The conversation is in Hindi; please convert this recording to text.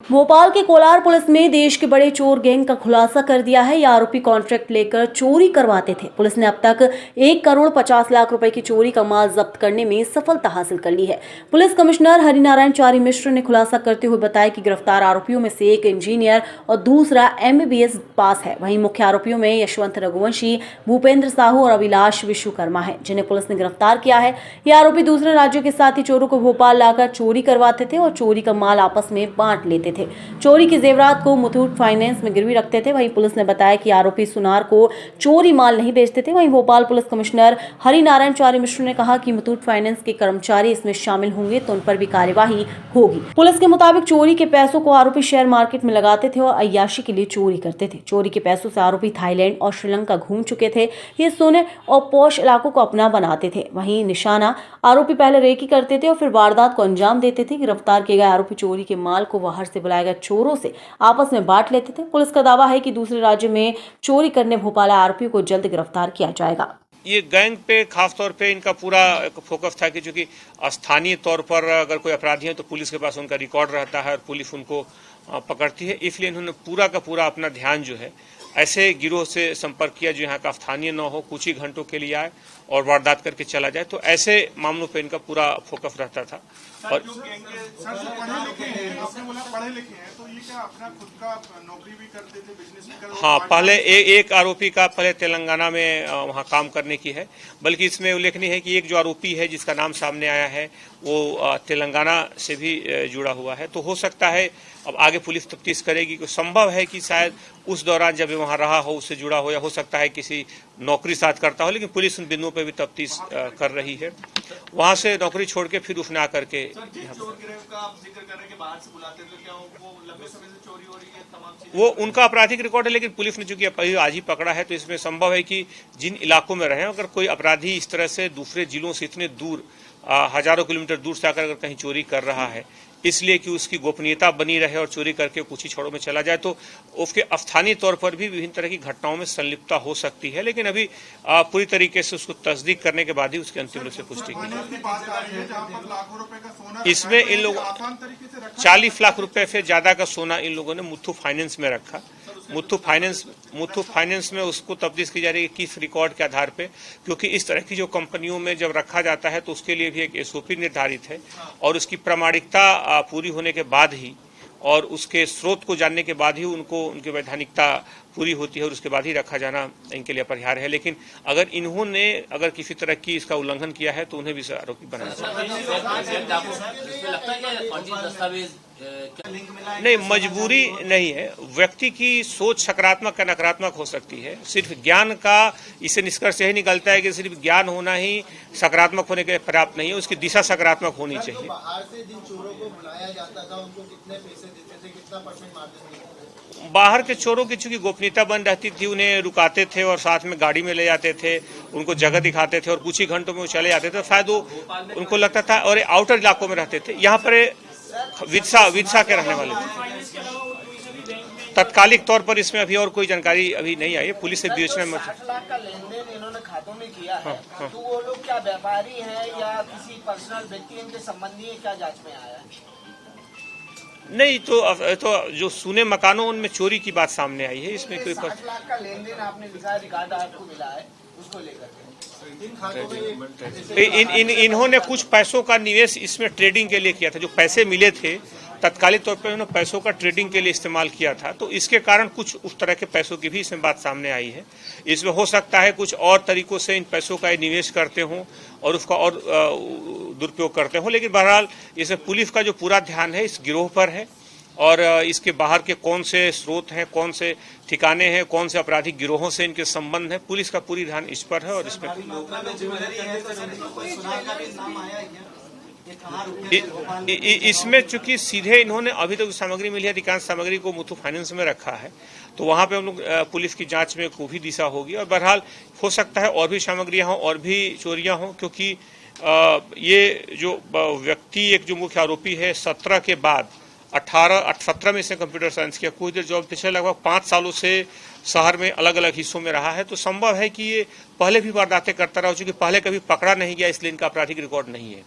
भोपाल के कोलार पुलिस ने देश के बड़े चोर गैंग का खुलासा कर दिया है। ये आरोपी कॉन्ट्रैक्ट लेकर चोरी करवाते थे। पुलिस ने अब तक 1,50,00,000 रुपए की चोरी का माल जब्त करने में सफलता हासिल कर ली है। पुलिस कमिश्नर हरिनारायण चारी मिश्र ने खुलासा करते हुए बताया कि गिरफ्तार आरोपियों में से एक इंजीनियर और दूसरा MBBS पास है। वहीं मुख्य आरोपियों में यशवंत रघुवंशी, भूपेंद्र साहू और अभिलाष विश्वकर्मा है, जिन्हें पुलिस ने गिरफ्तार किया है। ये आरोपी दूसरे राज्यों के साथ ही चोरों को भोपाल लाकर चोरी करवाते थे और चोरी का माल आपस में बांट लेते थे। चोरी के जेवरात को मुथूट फाइनेंस में गिरवी रखते थे। वहीं पुलिस ने बताया कि आरोपी सुनार को चोरी माल नहीं बेचते थे। वहीं भोपाल पुलिस कमिश्नर हरिनारायण चारी मिश्र ने कहा कि मुथूट फाइनेंस के कर्मचारी इसमें शामिल होंगे तो उन पर भी कार्यवाही होगी। पुलिस के मुताबिक चोरी के पैसों को आरोपी शेयर मार्केट में लगाते थे और अय्याशी के लिए चोरी करते थे। चोरी के पैसों से आरोपी थाईलैंड और श्रीलंका घूम चुके थे। ये सोने और पॉश इलाकों को अपना बनाते थे। वहीं निशाना आरोपी पहले रेकी करते थे और फिर वारदात को अंजाम देते थे। गिरफ्तार किए गए आरोपी चोरी के माल को बाहर से बुलाए गए चोरों से आपस में बांट लेते थे। पुलिस का दावा है कि दूसरे राज्य में चोरी करने भोपाल आए आरोपियों को जल्द गिरफ्तार किया जाएगा। ये गैंग पे खास तौर पे इनका पूरा फोकस था कि चूंकि स्थानीय तौर पर अगर कोई अपराधी है तो पुलिस के पास उनका रिकॉर्ड रहता है और पुलिस उनको पकड़ती है, इसलिए इन्होंने पूरा का पूरा अपना ध्यान जो है ऐसे गिरोह से संपर्क किया जो यहाँ का स्थानीय न हो, कुछ ही घंटों के लिए आए और वारदात करके चला जाए। तो ऐसे मामलों पे इनका पूरा फोकस रहता था। और हाँ, पहले एक आरोपी का पहले तेलंगाना में वहाँ काम करने की है, बल्कि इसमें उल्लेखनीय है कि एक जो आरोपी है जिसका नाम सामने आया है वो तेलंगाना से भी जुड़ा हुआ है। तो हो सकता है अब आगे पुलिस तफ्तीश करेगी कि संभव है कि शायद उस दौरान जब वहाँ रहा हो उससे जुड़ा हो, या हो सकता है किसी नौकरी साथ करता हो, लेकिन पुलिस उन बिंदुओं पर भी तफ्तीश कर रही है। वहाँ से नौकरी छोड़ के फिर उसने आकर के वो उनका आपराधिक रिकॉर्ड है, लेकिन पुलिस ने चूंकि आज ही पकड़ा है तो इसमें संभव है कि जिन इलाकों में रहे, अगर कोई अपराधी इस तरह से दूसरे जिलों से इतने दूर हजारों किलोमीटर दूर से आकर अगर कहीं चोरी कर रहा है, इसलिए कि उसकी गोपनीयता बनी रहे और चोरी करके कुछ ही क्षणों में चला जाए, तो उसके स्थानीय तौर पर भी विभिन्न तरह की घटनाओं में संलिप्तता हो सकती है। लेकिन अभी पूरी तरीके से उसको तस्दीक करने के बाद ही उसकी अंतिम रूप से पुष्टि की। इसमें इन लोगों 40 लाख रुपए से ज्यादा का सोना इन लोगों ने मुथूट फाइनेंस में रखा। मुथूट फाइनेंस में उसको तफ्तीश की जा रही है किस रिकॉर्ड के आधार पे, क्योंकि इस तरह की जो कंपनियों में जब रखा जाता है तो उसके लिए भी एक SOP निर्धारित है और उसकी प्रामाणिकता पूरी होने के बाद ही और उसके स्रोत को जानने के बाद ही उनको उनकी वैधानिकता पूरी होती है और उसके बाद ही रखा जाना इनके लिए अपरिहार्य है। लेकिन अगर इन्होंने अगर किसी तरह की इसका उल्लंघन किया है तो उन्हें भी आरोपी बनाना चाहिए। नहीं, मजबूरी नहीं है। व्यक्ति की सोच सकारात्मक या नकारात्मक हो सकती है। सिर्फ ज्ञान का इससे निष्कर्ष यही निकलता है कि सिर्फ ज्ञान होना ही सकारात्मक होने के लिए पर्याप्त नहीं है, उसकी दिशा सकारात्मक होनी चाहिए। बाहर से जिन चोरों को बुलाया जाता था उनको कितने पैसे देते थे, कितना परसेंट मार्जिन मिलता था? बाहर के चोरों की चूंकि गोपनीयता बन रहती थी, उन्हें रुकाते थे और साथ में गाड़ी में ले जाते थे, उनको जगह दिखाते थे और कुछ ही घंटों में वो चले जाते थे। शायद वो उनको लगता था, और आउटर इलाकों में रहते थे। यहाँ पर विदिशा के रहने वाले थे। तत्कालिक तौर पर इसमें अभी और कोई जानकारी अभी नहीं आई है। पुलिस से विवेचना में 60 लाख का लेन-देन इन्होंने खातों में किया है। तो वो लोग क्या व्यापारी हैं या किसी पर्सनल व्यक्ति इनके संबंधी है, क्या जांच में आया है? नहीं, तो जो सुने मकानों उनमें चोरी की बात सामने आई है। इसमें कोई 60 लाख का लेन-देन आपने लिखा है, रिकॉर्ड आपको मिला है, उसको लेकर इन्होंने कुछ पैसों का निवेश इसमें ट्रेडिंग के लिए किया था। जो पैसे मिले थे तत्कालिक तौर पर उन्होंने पैसों का ट्रेडिंग के लिए इस्तेमाल किया था, तो इसके कारण कुछ उस तरह के पैसों की भी इसमें बात सामने आई है। इसमें हो सकता है कुछ और तरीकों से इन पैसों का निवेश करते हों और उसका और दुरुपयोग करते हों। लेकिन बहरहाल इसमें पुलिस का जो पूरा ध्यान है इस गिरोह पर है और इसके बाहर के कौन से स्रोत हैं, कौन से ठिकाने हैं, कौन से आपराधिक गिरोहों से इनके संबंध है, पुलिस का पूरी ध्यान इस पर है। और इसमें इसमें चूंकि सीधे इन्होंने अभी तक सामग्री मिली है, अधिकांश सामग्री को मुथूट फाइनेंस में रखा है, तो वहां पे हम लोग पुलिस की जांच में को भी दिशा होगी। और बहरहाल हो सकता है और भी सामग्रियां हों और भी चोरियां हों, क्योंकि ये जो व्यक्ति एक जो मुख्य आरोपी है 17 के बाद 17 में इसने कंप्यूटर साइंस किया। कुछ देर जॉब पिछले लगभग 5 सालों से शहर में अलग अलग हिस्सों में रहा है, तो संभव है कि ये पहले भी वारदातें करता रहा, चूंकि पहले कभी पकड़ा नहीं गया इसलिए इनका आपराधिक रिकॉर्ड नहीं है।